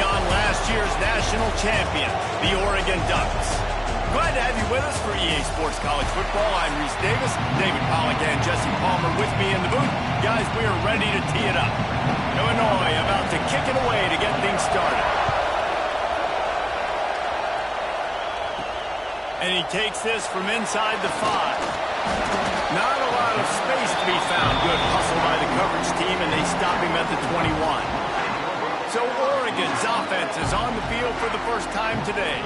taking on last year's national champion, the Oregon Ducks. Glad to have you with us for EA Sports College Football. I'm Reese Davis, David Pollack and Jesse Palmer with me in the booth. Guys, we are ready to tee it up. Illinois about to kick it away to get things started. And he takes this from inside the 5. Not a lot of space to be found. Good hustle by the coverage team, and they stop him at the 21. So Oregon's offense is on the field for the first time today.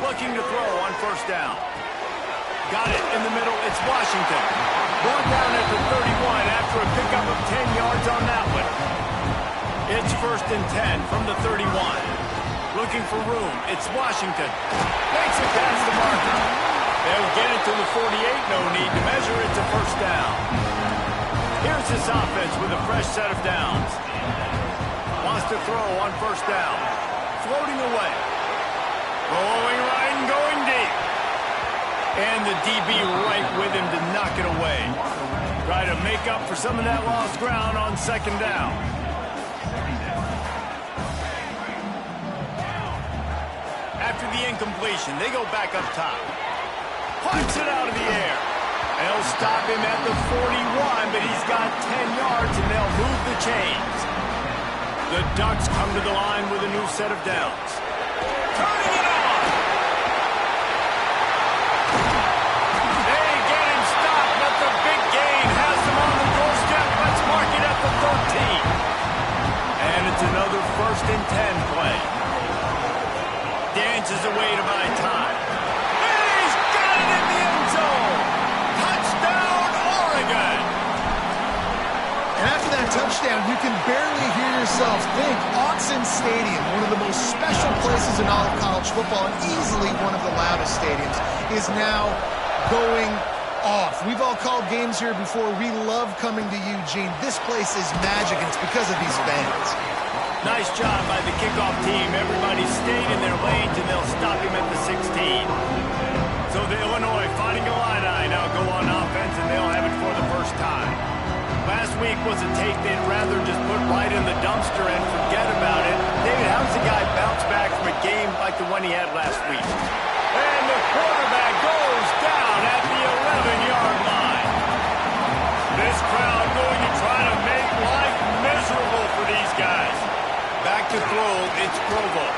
Looking to throw on first down. Got it in the middle. It's Washington. Brought down at the 31 after a pickup of 10 yards on that one. It's 1st and 10 from the 31. Looking for room. It's Washington. Makes it past the marker. They'll get it to the 48. No need to measure it to first down. Here's this offense with a fresh set of downs. Wants to throw on first down. Floating away. Going right and going deep. And the DB right with him to knock it away. Try to make up for some of that lost ground on second down. After the incompletion, they go back up top. Punts it out of the air. They'll stop him at the 41, but he's got 10 yards, and they'll move the chains. The Ducks come to the line with a new set of downs. Turning it on. They get him stopped, but the big gain has them on the doorstep. Let's mark it at the 13. And it's another 1st and 10 play. Dances away to buy time. And he's got it in the end zone. Touchdown, Oregon. And after that touchdown, you can barely hear yourself think. Autzen Stadium, one of the most special places in all of college football, and easily one of the loudest stadiums, is now going off. We've all called games here before. We love coming to Eugene. This place is magic, and it's because of these fans. Nice job by the kickoff team. Everybody stayed in their lanes, and they'll stop him at the 16. So the Illinois Fighting Illini now go on offense, and they'll have it for the first time. Last week was a take they'd rather just put right in the dumpster and forget about it. David, how does a guy bounce back from a game like the one he had last week? And the quarterback goes down at the 11-yard line. This crowd going to try to make life miserable for these guys. Back to throw, it's Provo.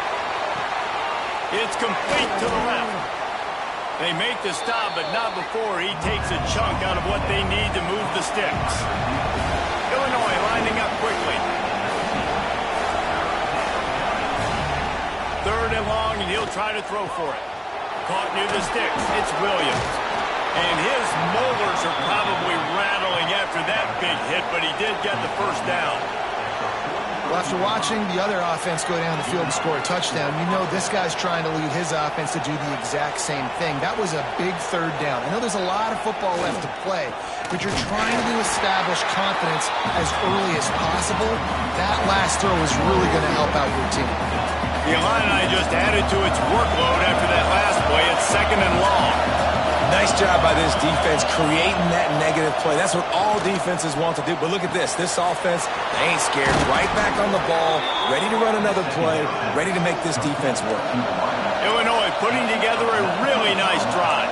It's complete to the left. They make the stop, but not before he takes a chunk out of what they need to move the sticks. Illinois lining up quickly. 3rd and long, and he'll try to throw for it. Caught near the sticks, it's Williams. And his molars are probably rattling after that big hit, but he did get the first down. Well, after watching the other offense go down the field and score a touchdown, you know this guy's trying to lead his offense to do the exact same thing. That was a big 3rd down. I know there's a lot of football left to play, but you're trying to establish confidence as early as possible. That last throw is really going to help out your team. The Illini just added to its workload after that last play. It's 2nd and long. Nice job by this defense creating that negative play. That's what all defenses want to do. But look at this. This offense, they ain't scared. Right back on the ball, ready to run another play, ready to make this defense work. Illinois putting together a really nice drive.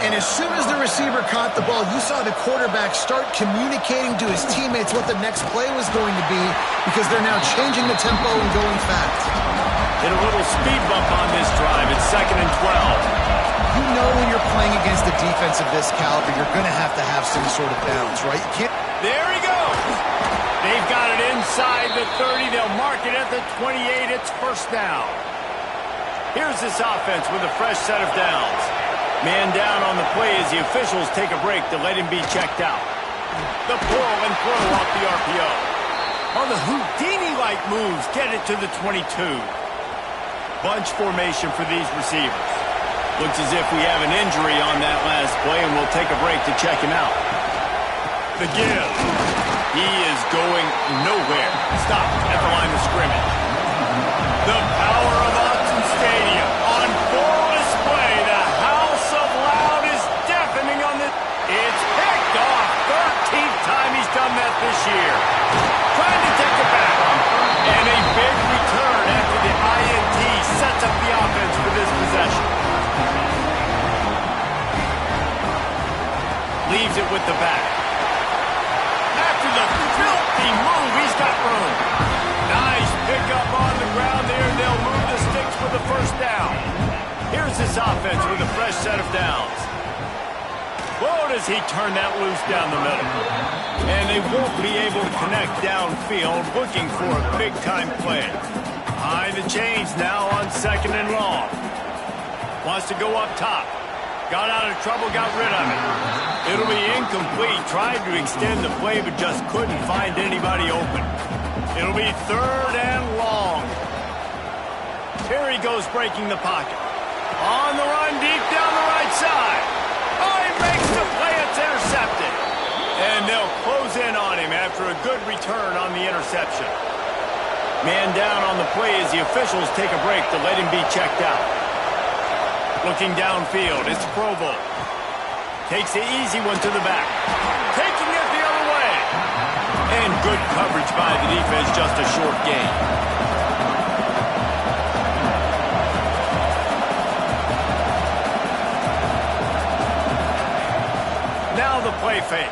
And as soon as the receiver caught the ball, you saw the quarterback start communicating to his teammates what the next play was going to be, because they're now changing the tempo and going fast. Hit a little speed bump on this drive. It's 2nd and 12. You know when you're playing against a defense of this caliber, you're going to have some sort of balance, right? You can't... There he goes. They've got it inside the 30. They'll mark it at the 28. It's first down. Here's this offense with a fresh set of downs. Man down on the play as the officials take a break to let him be checked out. The pull and throw off the RPO. On the Houdini-like moves, get it to the 22. Bunch formation for these receivers. Looks as if we have an injury on that last play, and we'll take a break to check him out. The give. He is going nowhere. Stop at the line of scrimmage. The power of Autzen Stadium on full display. The house of loud is deafening on the... It's picked off. 13th time he's done that this year. Trying to take it back. And a big return after the INT sets up the offense for this possession. Leaves it with the back. After the filthy move, he's got room. Nice pickup on the ground there. They'll move the sticks for the first down. Here's this offense with a fresh set of downs. Whoa, does he turn that loose down the middle. And they won't be able to connect downfield, looking for a big-time play. Behind the chains now on 2nd and long. Wants to go up top. Got out of trouble, got rid of it. It'll be incomplete. Tried to extend the play, but just couldn't find anybody open. It'll be 3rd and long. Here he goes, breaking the pocket. On the run, deep down the right side. Oh, he makes the play. It's intercepted. And they'll close in on him after a good return on the interception. Man down on the play as the officials take a break to let him be checked out. Looking downfield, it's Provo. Takes the easy one to the back. Taking it the other way. And good coverage by the defense, just a short gain. Now the play fake.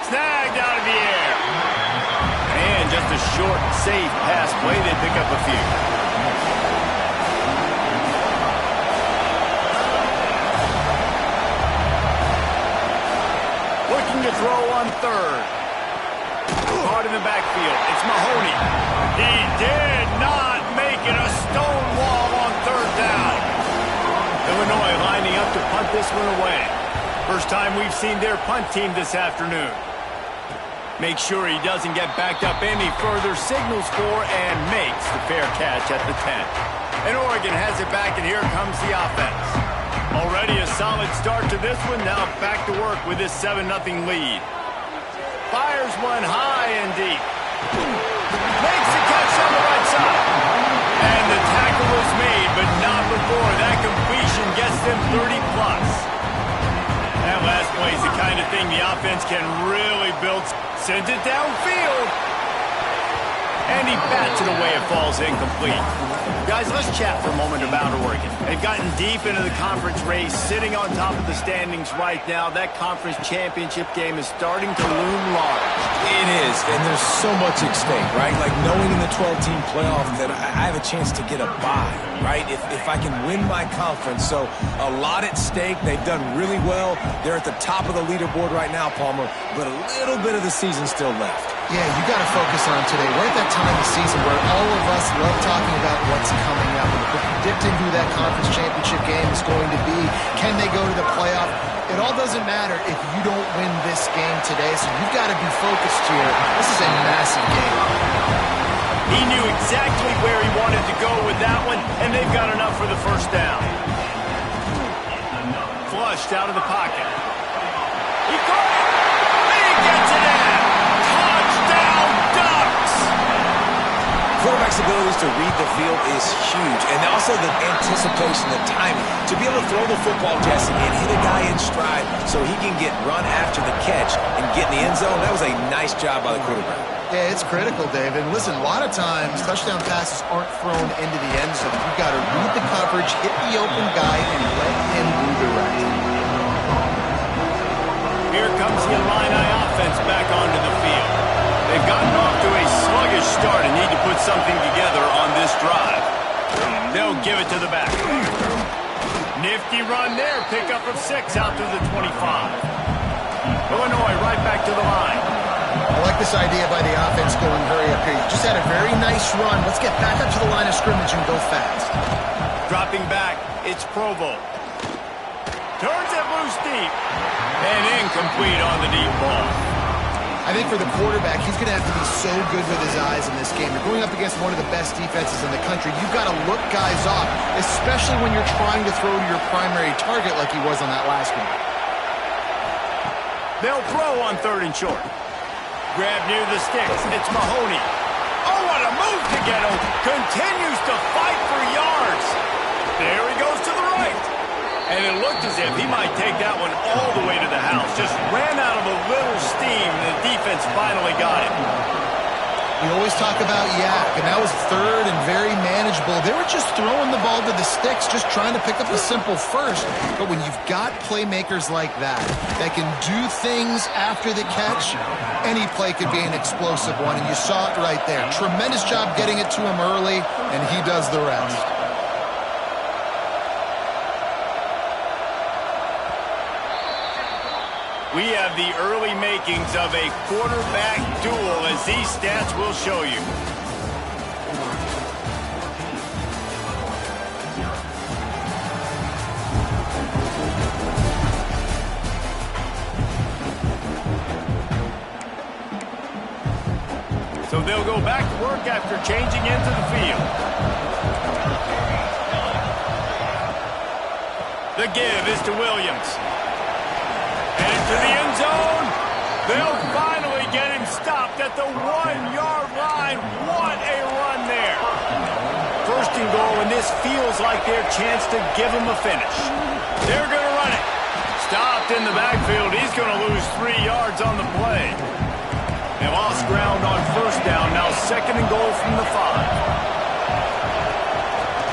Snagged out of the air. And just a short, safe pass play. They pick up a few. Looking to throw on 3rd. Caught in the backfield. It's Mahoney. He did not make it. A stone wall on 3rd down. Illinois lining up to punt this one away. First time we've seen their punt team this afternoon. Make sure he doesn't get backed up any further, signals for and makes the fair catch at the 10. And Oregon has it back, and here comes the offense. Already a solid start to this one, now back to work with this 7-0 lead. Fires one high and deep. Makes the catch on the right side. And the tackle was made, but not before. That completion gets them 30+. That last play is the kind of thing the offense can really build. Sends it downfield. And he bats it away. It falls incomplete. Guys, let's chat for a moment about Oregon. They've gotten deep into the conference race, sitting on top of the standings right now. That conference championship game is starting to loom large. It is, and there's so much at stake, right? Like knowing in the 12-team playoff that I have a chance to get a bye, right? If I can win my conference. So a lot at stake. They've done really well. They're at the top of the leaderboard right now, Palmer, but a little bit of the season still left. Yeah, you got to focus on today. We're at that time of the season where all of us love talking about what's coming up and predicting who that conference championship game is going to be. Can they go to the playoff? It all doesn't matter if you don't win this game today, so you've got to be focused here. This is a massive game. He knew exactly where he wanted to go with that one, and they've got enough for the first down. Flushed out of the pocket. He caught it! And he gets it in! Touchdown, Ducks! Quarterback's abilities to read the field is huge, and also the anticipation, the timing. To be able to throw the football, Jesse, and hit a guy in stride so he can get run after the catch and get in the end zone, that was a nice job by the quarterback. Yeah, it's critical, David. Listen, a lot of times touchdown passes aren't thrown into the end zone. You've got to read the coverage, hit the open guy, and let him redirect. Here comes the Illini offense back onto the field. They've gotten off to a sluggish start and need to put something together on this drive. They'll give it to the back. Nifty run there. Pickup of 6 out to the 25. Illinois right back to the line. I like this idea by the offense going hurry up here. You just had a very nice run. Let's get back up to the line of scrimmage and go fast. Dropping back, it's Provo. Turns it loose deep. And incomplete on the deep ball. I think for the quarterback, he's going to have to be so good with his eyes in this game. You're going up against one of the best defenses in the country. You've got to look guys off, especially when you're trying to throw to your primary target like he was on that last one. They'll throw on 3rd and short. Grab near the sticks. It's Mahoney. Oh, what a move to get him. Continues to fight for yards. There he goes to the right. And it looked as if he might take that one all the way to the house. Just ran out of a little steam, and the defense finally got him. We always talk about yak, and that was 3rd and very manageable. They were just throwing the ball to the sticks, just trying to pick up a simple first. But when you've got playmakers like that can do things after the catch, any play could be an explosive one, and you saw it right there. Tremendous job getting it to him early, and he does the rest. We have the early makings of a quarterback duel, as these stats will show you. So they'll go back to work after changing into the field. The give is to Williams. To the end zone. They'll finally get him stopped at the 1-yard line. What a run there. 1st and goal, and this feels like their chance to give him a finish. They're going to run it. Stopped in the backfield. He's going to lose 3 yards on the play. They lost ground on 1st down. Now 2nd and goal from the 5.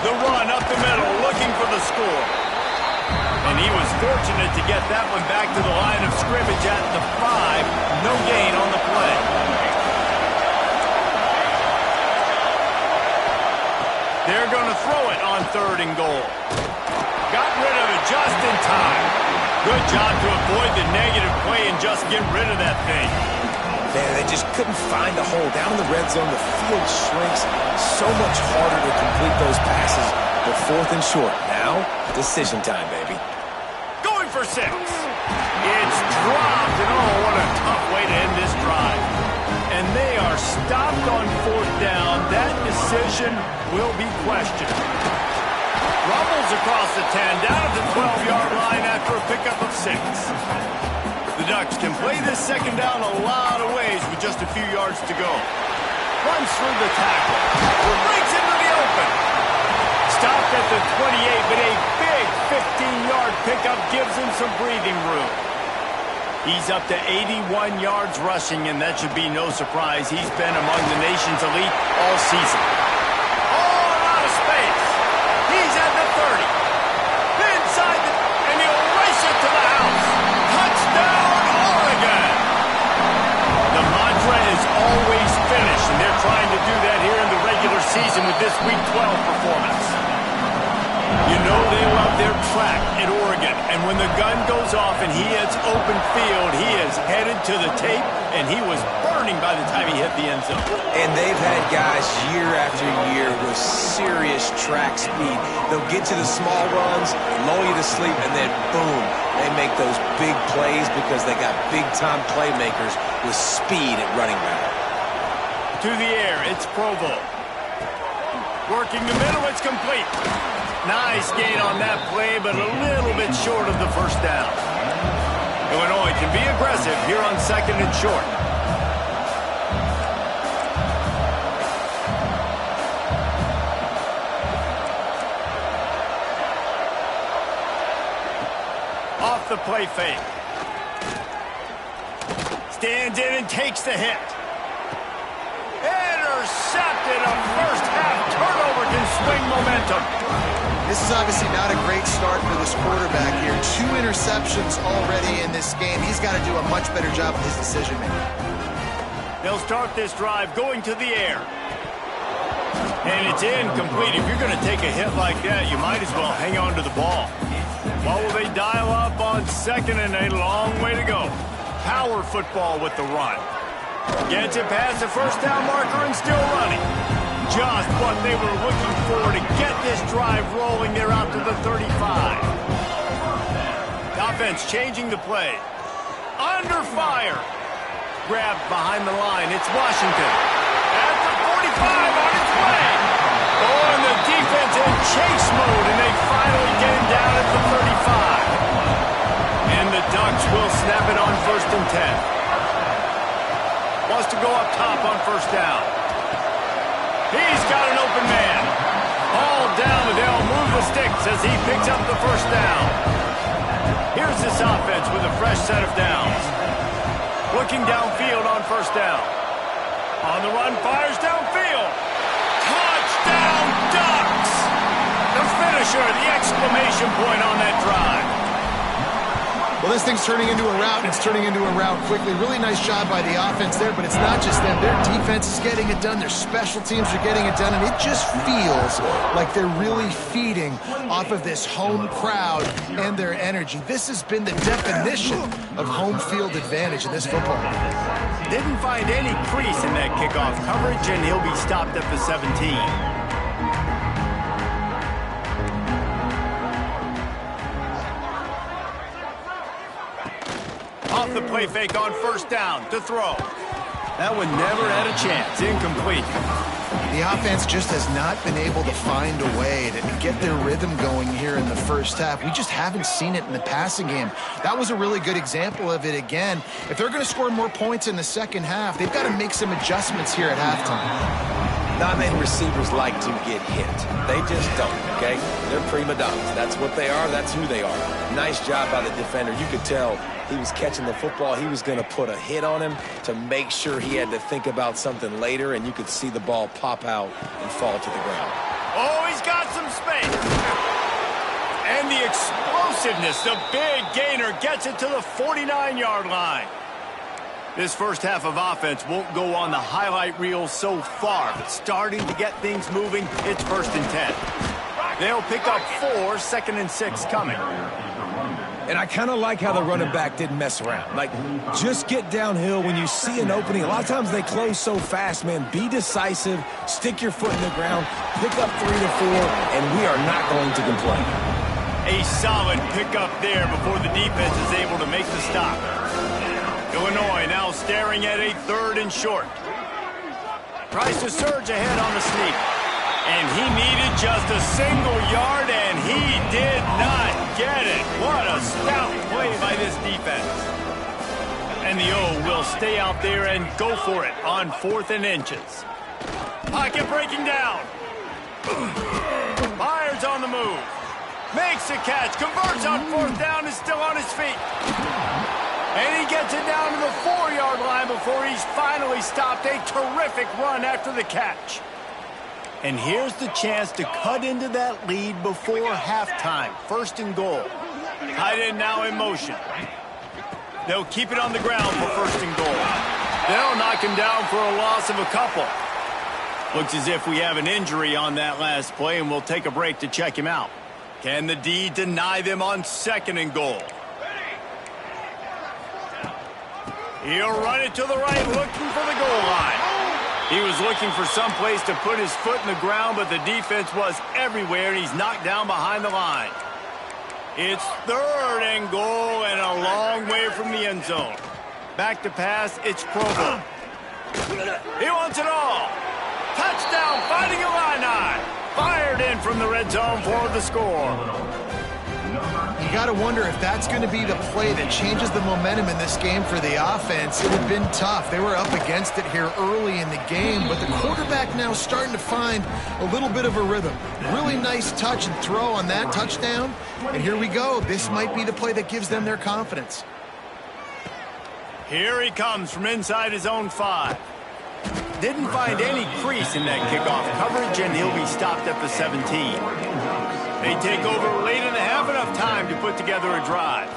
The run up the middle, looking for the score. And he was fortunate to get that one back to the line of scrimmage at the 5. No gain on the play. They're going to throw it on 3rd and goal. Got rid of it just in time. Good job to avoid the negative play and just get rid of that thing. Man, they just couldn't find a hole. Down in the red zone, the field shrinks. So much harder to complete those passes. But 4th and short. Now, decision time, baby. For 6. It's dropped, and oh, what a tough way to end this drive. And they are stopped on 4th down. That decision will be questioned. Rumbles across the 10, down at the 12-yard line after a pickup of 6. The Ducks can play this 2nd down a lot of ways with just a few yards to go. Runs through the tackle. Breaks into the open. Stopped at the 28, but a big 15-yard pickup gives him some breathing room. He's up to 81 yards rushing, and that should be no surprise. He's been among the nation's elite all season. All out of space. He's at the 30. Inside, and he'll race it to the house. Touchdown, Oregon! The mantra is always finish, and they're trying to do that here in the regular season with this Week 12 performance. You know they love their track at Oregon, and when the gun goes off and he hits open field, he is headed to the tape, and he was burning by the time he hit the end zone. And they've had guys year after year with serious track speed. They'll get to the small runs, lull you to sleep, and then boom, they make those big plays because they got big-time playmakers with speed at running back. To the air, it's Provo. Working the middle, it's complete. Nice gain on that play, but a little bit short of the 1st down. Illinois can be aggressive here on 2nd and short. Off the play fake. Stands in and takes the hit. Intercepted. A first-half turnover can swing momentum. This is obviously not a great start for this quarterback here. 2 interceptions already in this game. He's got to do a much better job with his decision-making. They'll start this drive going to the air. And it's incomplete. If you're going to take a hit like that, you might as well hang on to the ball. What will they dial up on 2nd and a long way to go? Power football with the run. Gets it past the 1st down marker and still running. Just what they were looking for to get this drive rolling. They're out to the 35. The offense changing the play. Under fire. Grabbed behind the line. It's Washington. At the 45 on its way. Oh, and the defense in chase mode, and they finally get him down at the 35. And the Ducks will snap it on 1st and wants to go up top on first down. He's got an open man. All down, but they'll move the sticks as he picks up the first down. Here's this offense with a fresh set of downs. Looking downfield on first down. On the run, fires downfield. Touchdown, Ducks! The finisher, the exclamation point on that drive. Well, this thing's turning into a rout, and it's turning into a rout quickly. Really nice job by the offense there, but it's not just them. Their defense is getting it done. Their special teams are getting it done, and it just feels like they're really feeding off of this home crowd and their energy. This has been the definition of home field advantage in this football game. Didn't find any crease in that kickoff coverage, and he'll be stopped at the 17. Off the play fake on first down to throw. That one never had a chance. Incomplete. The offense just has not been able to find a way to get their rhythm going here in the first half. We just haven't seen it in the passing game. That was a really good example of it again. If they're going to score more points in the second half, they've got to make some adjustments here at halftime. Not many receivers like to get hit. They just don't, okay? They're prima donnas. That's what they are. That's who they are. Nice job by the defender. You could tell he was catching the football. He was going to put a hit on him to make sure he had to think about something later, and you could see the ball pop out and fall to the ground. Oh, he's got some space. And the explosiveness, the big gainer gets it to the 49-yard line. This first half of offense won't go on the highlight reel so far, but starting to get things moving, it's 1st and 10. They'll pick up 4, 2nd and 6 coming. And I kind of like how the running back didn't mess around. Like, just get downhill when you see an opening. A lot of times they close so fast, man. Be decisive, stick your foot in the ground, pick up 3 to 4, and we are not going to complain. A solid pickup there before the defense is able to make the stop. Illinois now staring at a 3rd and short. Tries to surge ahead on the sneak. And he needed just a single yard, and he did not get it. What a stout play by this defense. And the O will stay out there and go for it on 4th and inches. Pocket breaking down. Myers on the move. Makes a catch. Converts on 4th down. Is still on his feet. And he gets it down to the 4-yard line before he's finally stopped. A terrific run after the catch. And here's the chance to cut into that lead before halftime. 1st and goal. Tight end now in motion. They'll keep it on the ground for 1st and goal. They'll knock him down for a loss of a couple. Looks as if we have an injury on that last play, and we'll take a break to check him out. Can the D deny them on 2nd and goal? He'll run it to the right, looking for the goal line. He was looking for some place to put his foot in the ground, but the defense was everywhere, and he's knocked down behind the line. It's 3rd and goal and a long way from the end zone. Back to pass, it's Provo. He wants it all. Touchdown, Fighting Illini. Fired in from the red zone for the score. You got to wonder if that's going to be the play that changes the momentum in this game for the offense. It had been tough. They were up against it here early in the game, but the quarterback now starting to find a little bit of a rhythm. Really nice touch and throw on that touchdown, and here we go. This might be the play that gives them their confidence. Here he comes from inside his own 5. Didn't find any crease in that kickoff coverage, and he'll be stopped at the 17. They take over late in the half, enough time to put together a drive.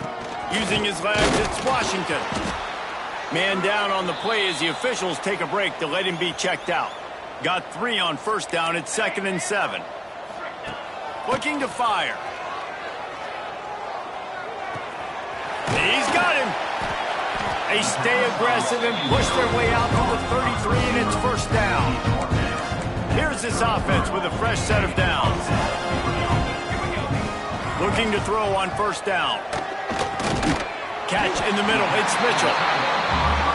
Using his legs, it's Washington. Man down on the play as the officials take a break to let him be checked out. Got 3 on 1st down, it's 2nd and 7. Looking to fire. He's got him. They stay aggressive and push their way out to the 33, and it's 1st down. Here's this offense with a fresh set of downs. Looking to throw on 1st down. Catch in the middle, it's Mitchell.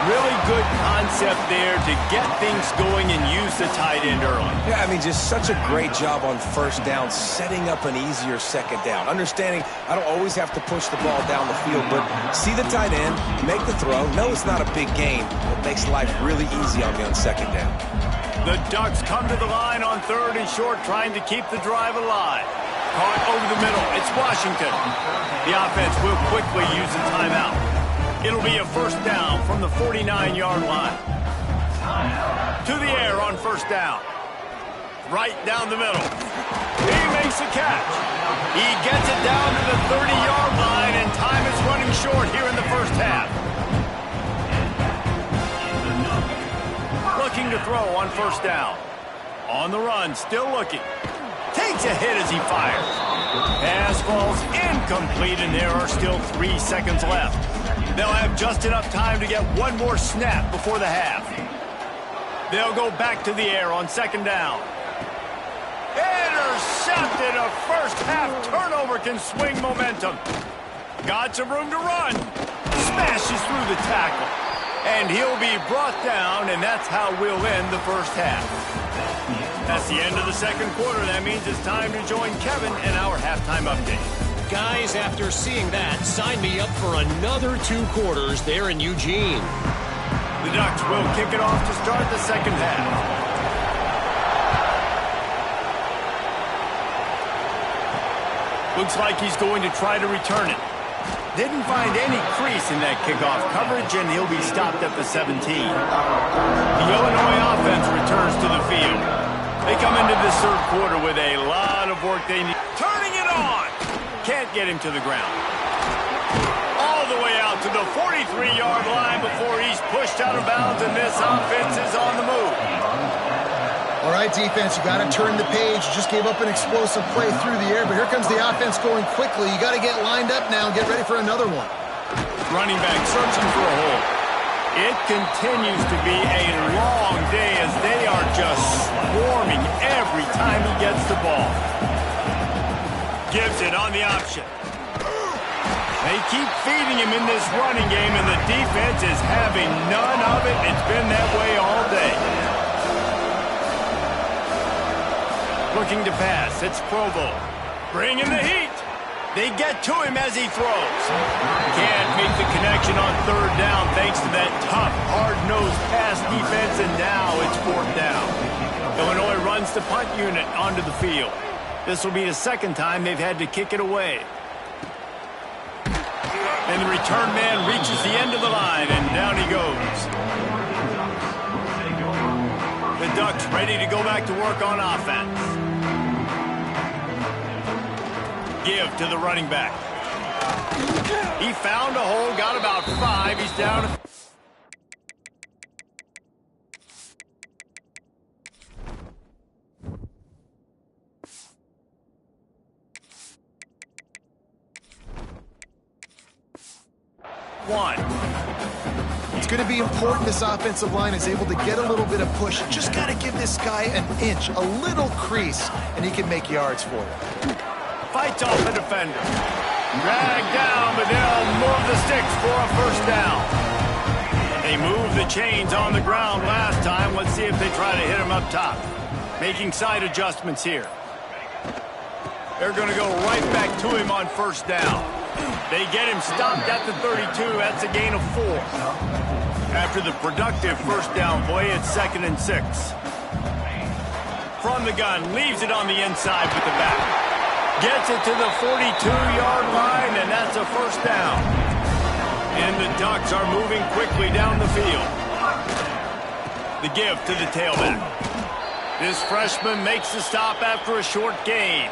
Really good concept there to get things going and use the tight end early. Yeah, I mean, just such a great job on first down, setting up an easier second down. Understanding I don't always have to push the ball down the field, but see the tight end, make the throw. No, it's not a big gain. It makes life really easy on me on second down. The Ducks come to the line on 3rd and short, trying to keep the drive alive. Caught over the middle. It's Washington. The offense will quickly use a timeout. It'll be a first down from the 49-yard line. To the air on first down. Right down the middle. He makes a catch. He gets it down to the 30-yard line, and time is running short here in the first half. Looking to throw on first down. On the run, still looking. Takes a hit as he fires. Pass falls incomplete, and there are still 3 seconds left. They'll have just enough time to get one more snap before the half. They'll go back to the air on second down. Intercepted. A first half turnover can swing momentum. Got some room to run. Smashes through the tackle. And he'll be brought down, and that's how we'll end the first half. That's the end of the second quarter. That means it's time to join Kevin in our halftime update. Guys, after seeing that, sign me up for another 2 quarters there in Eugene. The Ducks will kick it off to start the second half. Looks like he's going to try to return it. Didn't find any crease in that kickoff coverage, and he'll be stopped at the 17. The Illinois offense returns to the field. They come into this third quarter with a lot of work they need. Turning it on! Can't get him to the ground. All the way out to the 43-yard line before he's pushed out of bounds, and this offense is on the move. All right, defense, you got to turn the page. You just gave up an explosive play through the air, but here comes the offense going quickly. You got to get lined up now and get ready for another one. Running back searching for a hole. It continues to be a long day as they are just swarming every time he gets the ball. Gives it on the option. They keep feeding him in this running game, and the defense is having none of it. It's been that way all day. Looking to pass. It's Provo. Bringing the heat. They get to him as he throws. Can't make the connection on third down thanks to that tough, hard-nosed pass defense, and now it's fourth down. Illinois runs the punt unit onto the field. This will be the second time they've had to kick it away. And the return man reaches the end of the line, and down he goes. The Ducks ready to go back to work on offense. Give to the running back. He found a hole, got about 5. He's down. One. It's going to be important this offensive line is able to get a little bit of push. Just got to give this guy an inch, a little crease, and he can make yards for you. Fights off the defender. Dragged down, but they'll move the sticks for a first down. They moved the chains on the ground last time. Let's see if they try to hit him up top. Making side adjustments here. They're going to go right back to him on first down. They get him stopped at the 32. That's a gain of 4. After the productive first down play, it's 2nd and 6. From the gun, leaves it on the inside with the back. Gets it to the 42-yard line, and that's a first down. And the Ducks are moving quickly down the field. The give to the tailback. This freshman makes the stop after a short gain.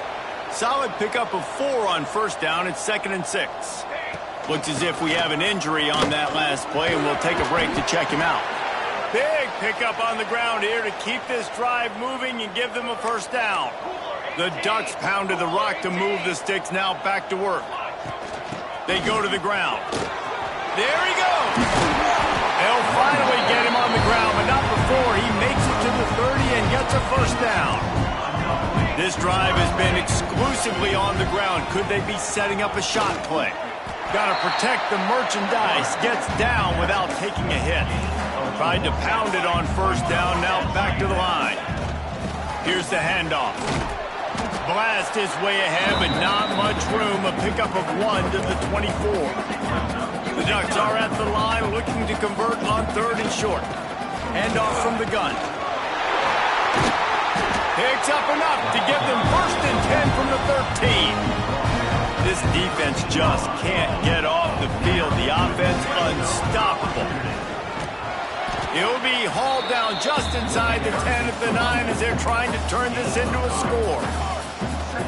Solid pickup of 4 on first down. It's 2nd and 6. Looks as if we have an injury on that last play, and we'll take a break to check him out. Big pickup on the ground here to keep this drive moving and give them a first down. The Ducks pounded the rock to move the sticks, now back to work. They go to the ground. There he goes! They'll finally get him on the ground, but not before he makes it to the 30 and gets a first down. This drive has been exclusively on the ground. Could they be setting up a shot play? Got to protect the merchandise. Gets down without taking a hit. Tried to pound it on first down. Now back to the line. Here's the handoff. Blast his way ahead, but not much room. A pickup of 1 to the 24. The Ducks are at the line looking to convert on 3rd and short. Handoff from the gun. Picks up enough to give them 1st and 10 from the 13. This defense just can't get off the field. The offense unstoppable. He'll be hauled down just inside the 10 at the 9 as they're trying to turn this into a score.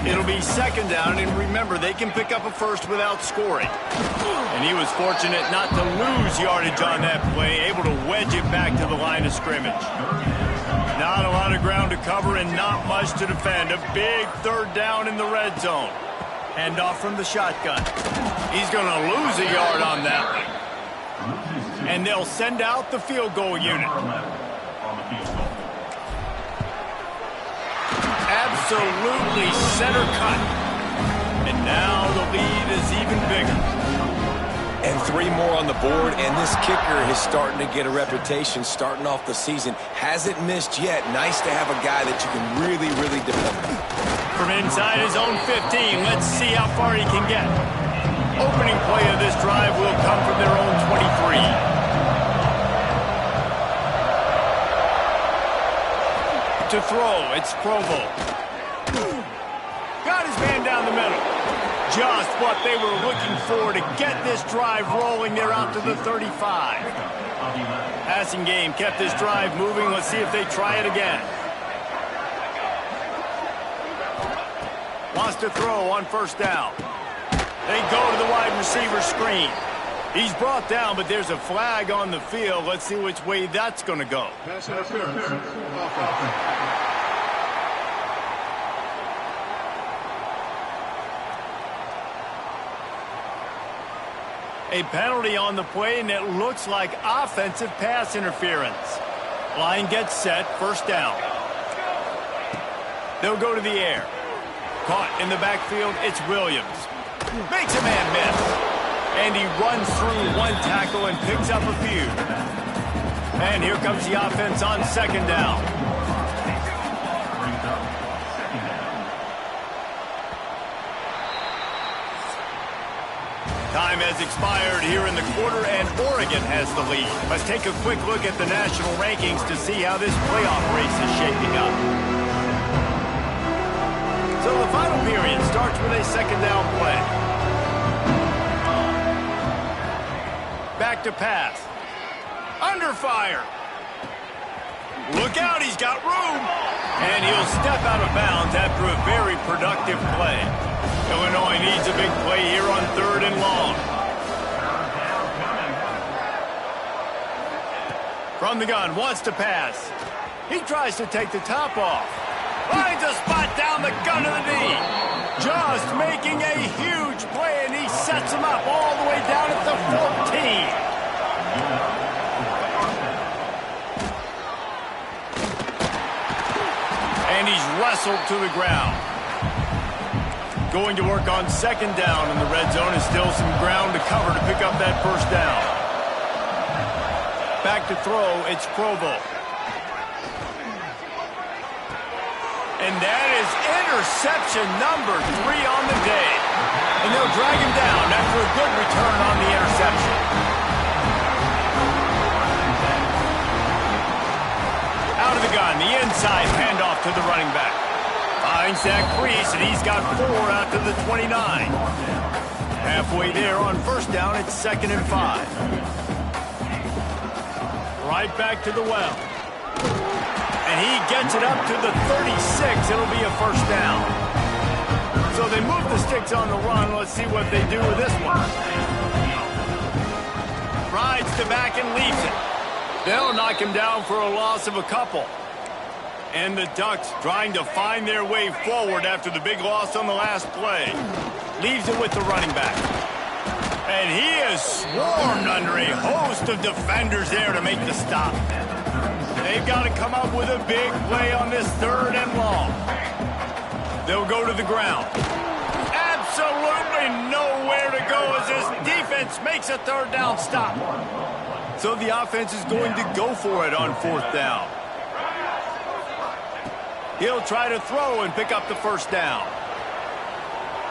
It'll be 2nd down, and remember, they can pick up a first without scoring. And he was fortunate not to lose yardage on that play, able to wedge it back to the line of scrimmage. Not a lot of ground to cover and not much to defend. A big 3rd down in the red zone. Handoff from the shotgun. He's going to lose a yard on that one. And they'll send out the field goal unit. Absolutely center cut. And now the lead is even bigger. And 3 more on the board, and this kicker is starting to get a reputation starting off the season. Hasn't missed yet. Nice to have a guy that you can really, really depend on. From inside his own 15, let's see how far he can get. Opening play of this drive will come from their own 23. To throw, it's Provo. Got his man down the middle. Just what they were looking for to get this drive rolling. They're out to the 35. Passing game kept this drive moving. Let's see if they try it again. Wants to throw on 1st down. They go to the wide receiver screen. He's brought down, but there's a flag on the field. Let's see which way that's going to go. Pass interference. A penalty on the play, and it looks like offensive pass interference. Line gets set, 1st down. They'll go to the air. Caught in the backfield, it's Williams. Makes a man miss. And he runs through 1 tackle and picks up a few. And here comes the offense on 2nd down. Time has expired here in the quarter, and Oregon has the lead. Let's take a quick look at the national rankings to see how this playoff race is shaping up. So the final period starts with a 2nd down play. Back to pass. Under fire. Look out, he's got room. And he'll step out of bounds after a very productive play. Illinois needs a big play here on 3rd and long. From the gun, wants to pass. He tries to take the top off. Finds a spot down the gun of the knee. Just making a huge play, and he sets him up all the way down at the 14. And he's wrestled to the ground. Going to work on 2nd down in the red zone. Is still some ground to cover to pick up that 1st down. Back to throw, it's Provo. And that is interception number 3 on the day. And they'll drag him down after a good return on the interception. Out of the gun, the inside handoff to the running back. Finds that crease, and he's got 4 out to the 29. Halfway there on 1st down, it's 2nd and 5. Right back to the well. And he gets it up to the 36. It'll be a 1st down. So they move the sticks on the run. Let's see what they do with this one. Rides to back and leaves it. They'll knock him down for a loss of a couple. And the Ducks trying to find their way forward after the big loss on the last play. Leaves it with the running back. And he is swarmed under a host of defenders there to make the stop. They've got to come up with a big play on this 3rd and long. They'll go to the ground. Absolutely nowhere to go as this defense defense makes a third down stop. So the offense is going to go for it on fourth down. He'll try to throw and pick up the first down.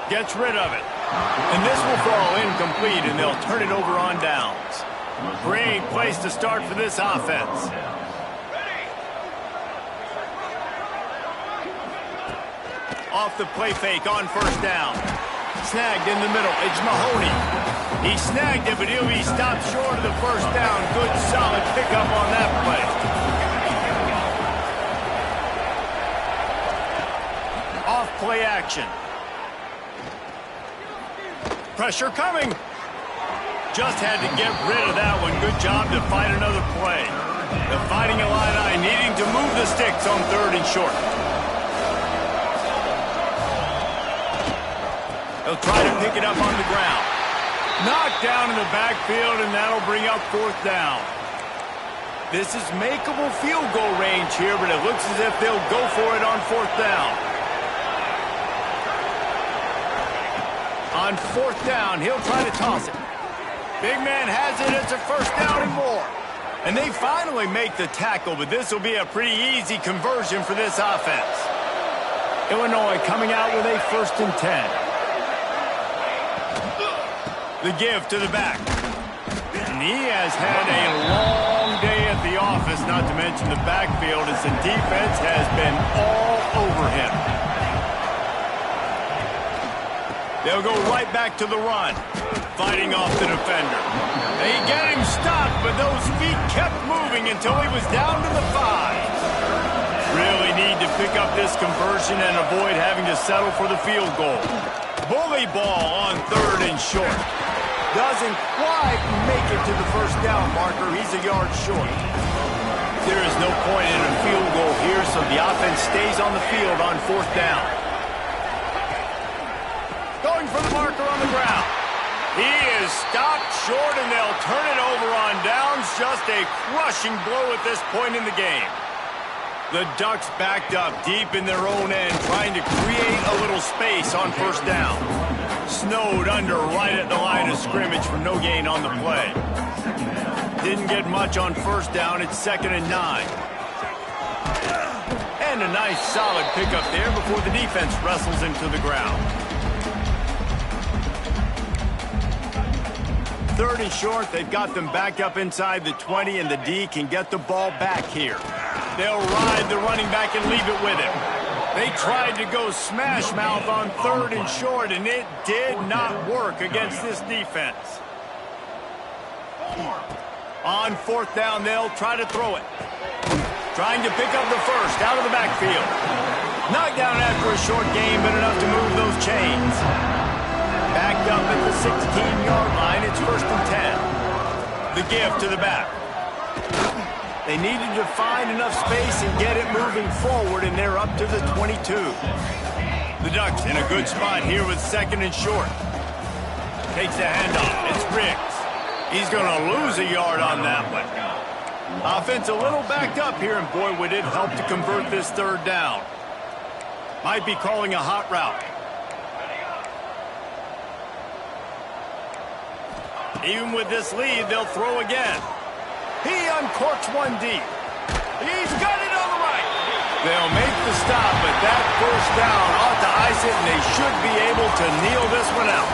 Gets rid of it. And this will fall incomplete, and they'll turn it over on downs. Great place to start for this offense. Off the play fake on first down. Snagged in the middle. It's Mahoney. He snagged it, but he'll be stopped short of the first down. Good, solid pickup on that play. Off play action. Pressure coming. Just had to get rid of that one. Good job to fight another play. The Fighting Illini needing to move the sticks on third and short. They'll try to pick it up on the ground. Knocked down in the backfield, and that'll bring up fourth down. This is makeable field goal range here, but it looks as if they'll go for it on fourth down. On fourth down, he'll try to toss it. Big man has it. It's a first down and more. And they finally make the tackle, but this will be a pretty easy conversion for this offense. Illinois coming out with a 1st and 10. The give to the back. And he has had a long day at the office, not to mention the backfield, as the defense has been all over him. They'll go right back to the run, fighting off the defender. They get him stopped, but those feet kept moving until he was down to the 5. Really need to pick up this conversion and avoid having to settle for the field goal. Bully ball on third and short. Doesn't quite make it to the first down marker. He's a yard short. There is no point in a field goal here, so the offense stays on the field on fourth down. Going for the marker on the ground. He is stopped short, and they'll turn it over on downs. Just a crushing blow at this point in the game. The Ducks backed up deep in their own end, trying to create a little space on first down. Snowed under right at the line of scrimmage for no gain on the play. Didn't get much on first down. It's 2nd and 9. And a nice solid pickup there before the defense wrestles him to the ground. 3rd and short, they've got them back up inside the 20, and the D can get the ball back here. They'll ride the running back and leave it with him. They tried to go smash mouth on 3rd and short, and it did not work against this defense. On fourth down, they'll try to throw it. Trying to pick up the first out of the backfield. Knocked down after a short gain, but enough to move those chains. Backed up at the 16-yard line. It's 1st and 10. The give to the back. They needed to find enough space and get it moving forward, and they're up to the 22. The Ducks in a good spot here with 2nd and short. Takes the handoff. It's Riggs. He's going to lose a yard on that one. Offense a little backed up here, and boy, would it help to convert this 3rd down. Might be calling a hot route. Even with this lead, they'll throw again. He uncorks one deep. He's got it on the right. They'll make the stop, but that first down ought to ice it, and they should be able to kneel this one out.